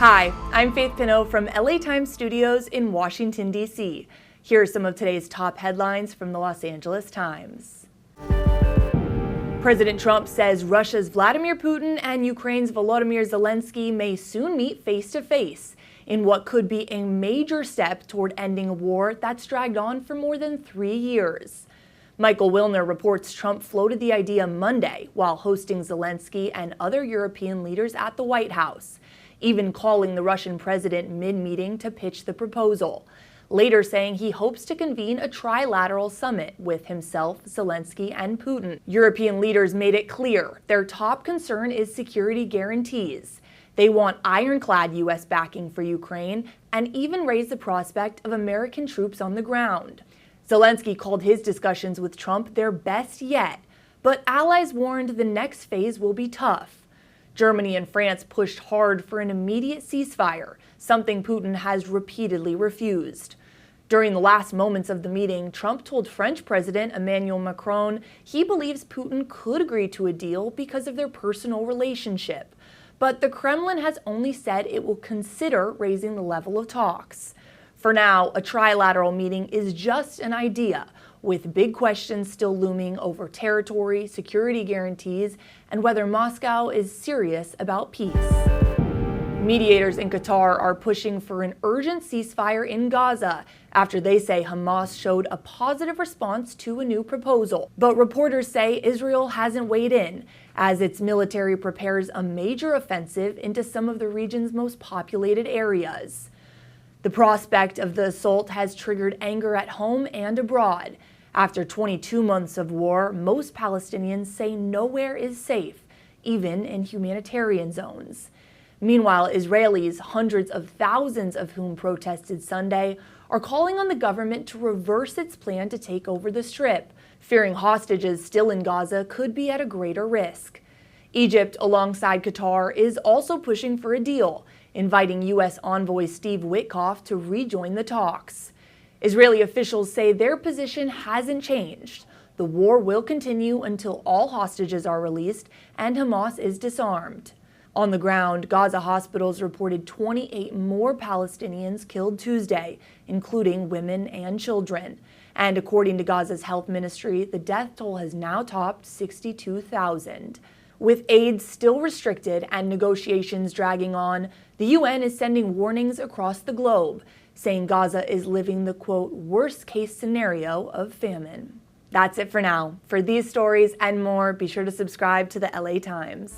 Hi, I'm Faith Pinot from LA Times Studios in Washington, D.C. Here are some of today's top headlines from the Los Angeles Times. President Trump says Russia's Vladimir Putin and Ukraine's Volodymyr Zelensky may soon meet face-to-face in what could be a major step toward ending a war that's dragged on for more than 3 years. Michael Wilner reports Trump floated the idea Monday while hosting Zelensky and other European leaders at the White House, even calling the Russian president mid-meeting to pitch the proposal, later saying he hopes to convene a trilateral summit with himself, Zelensky, and Putin. European leaders made it clear their top concern is security guarantees. They want ironclad U.S. backing for Ukraine and even raised the prospect of American troops on the ground. Zelensky called his discussions with Trump their best yet, but allies warned the next phase will be tough. Germany and France pushed hard for an immediate ceasefire, something Putin has repeatedly refused. During the last moments of the meeting, Trump told French President Emmanuel Macron he believes Putin could agree to a deal because of their personal relationship. But the Kremlin has only said it will consider raising the level of talks. For now, a trilateral meeting is just an idea, with big questions still looming over territory, security guarantees, and whether Moscow is serious about peace. Mediators in Qatar are pushing for an urgent ceasefire in Gaza after they say Hamas showed a positive response to a new proposal. But reporters say Israel hasn't weighed in as its military prepares a major offensive into some of the region's most populated areas. The prospect of the assault has triggered anger at home and abroad. After 22 months of war, most Palestinians say nowhere is safe, even in humanitarian zones. Meanwhile, Israelis, hundreds of thousands of whom protested Sunday, are calling on the government to reverse its plan to take over the Strip, fearing hostages still in Gaza could be at a greater risk. Egypt, alongside Qatar, is also pushing for a deal, inviting U.S. envoy Steve Witkoff to rejoin the talks. Israeli officials say their position hasn't changed. The war will continue until all hostages are released and Hamas is disarmed. On the ground, Gaza hospitals reported 28 more Palestinians killed Tuesday, including women and children. And according to Gaza's health ministry, the death toll has now topped 62,000. With aid still restricted and negotiations dragging on, the UN is sending warnings across the globe, saying Gaza is living the, quote, worst-case scenario of famine. That's it for now. For these stories and more, be sure to subscribe to the LA Times.